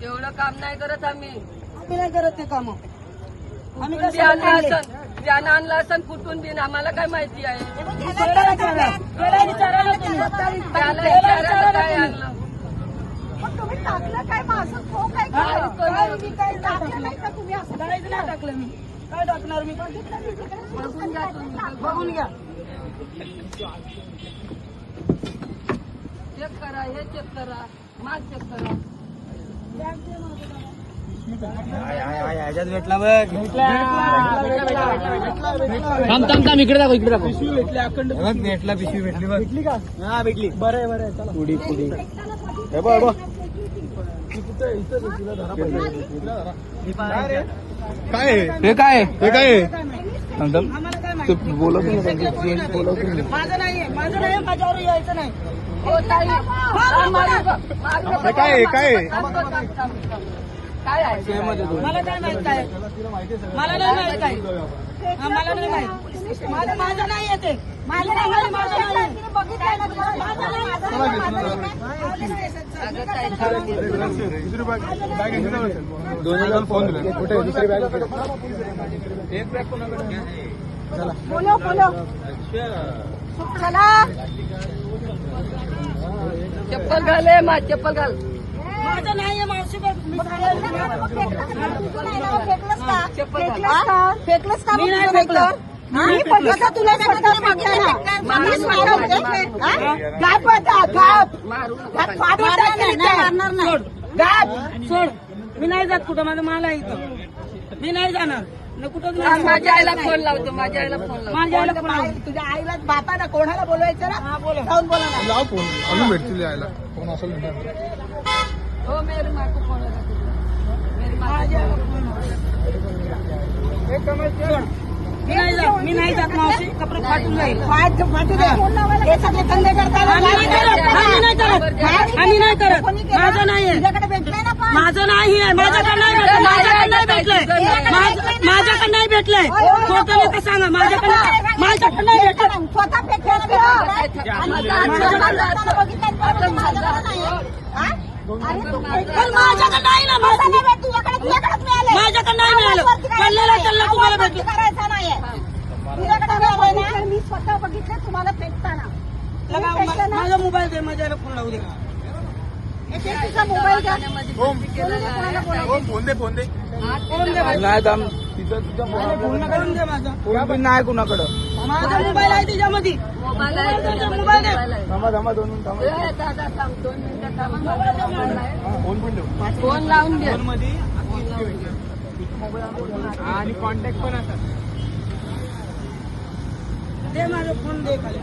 जेवढं काम नाही करत आम्ही नाही करत ते काम. आम्ही ज्यानं आणलं असं कुठून बिन आम्हाला काय माहिती आहे. त्याला विचारायला काय आणलं तुम्ही टाकलं काय माझं काय टाकलं नाही का तुम्ही असं काहीच नाही टाकलं मी. काय टाकणार मी? बघून घ्या. चेक करा, हे चेक करा, माल चेक करा. ह्याच्यात भेटला बघ. थांब इकडे दाखव पिशवी भेटली अखंड भेटला. पिशवी भेटली बघ. भेटली का? हा भेटली. बरं आहे चला. पुढी हे बघ काय हे काय आम्हाला काय माहिती. बोलत माझं नाहीये माझ्यावर यायचं नाही. काय काय आहे मला काय माहित काय. मला नाही माहित काय. मला नाही माहित. माझं नाही येते. माझं नाही बघितलं ना दोन फोन दिले. कुठे दुसरी बॅग एक बॅग बोलो चला चप्पल घाल, चप्पल घाल. माझं नाहीये मावशी. फेकलंस का? मी नाही फेकलं. मी पडलं तुला सोड. मी नाही जात कुठं. माझं माल आहे इथं. मी नाही जाणार कुठं. माझ्या आईला फोन लावतो. माझ्या आईला फोन लावतो. माझ्या आईला पण तुझ्या आईला बापाला कोणाला बोलवायचं ना? जाऊन बोला ना. लाव फोन. अजून भेटतील यायला फोन असेल. हो मेरे माँ को फोन लगा. मेरी माँ मी नाही जात मावशी. कपडे फाटून जाईल. फाटू दे. हे सगळे धंदे करताना आम्ही नाही करत. माझं नाहीये. तुझ्याकडे भेटलंय ना पण. माझं नाहीये. माझ्याकडे नाही भेटलं. माझ्याकडे नाही भेटलंय. खोटं नका सांगा. माझ्याकडे नाही भेटलं. स्वतः फेकलं पण माझ्याकडे नाही ना. तुझ्याकडेच मिळालं. माझ्याकडे नाही मिळालं. पडलेला त्याला तुम्हाला भेटलं. करायचा नाहीये. तुझ्याकडे मिळालं ना. मी स्वतः बघितलं तुम्हाला फेकताना. माझा मोबाईल दे. माझ्याला फोन लावू दे. तुझा मोबाईल घ्या. फोन दे नाही दम. फोन दे माझा. नाही कुणाकडं. माझा मोबाईल आहे त्याच्यामध्ये. मोबाईल मोबाईल दे. थांबा 2 मिनिट थांबा. दादा थांब 2 मिनिटं थांबा. फोन पण ठेव. फोन लावून घे. मध्ये आणि कॉन्टॅक्ट पण असतात. दे माझा फोन दे खाली.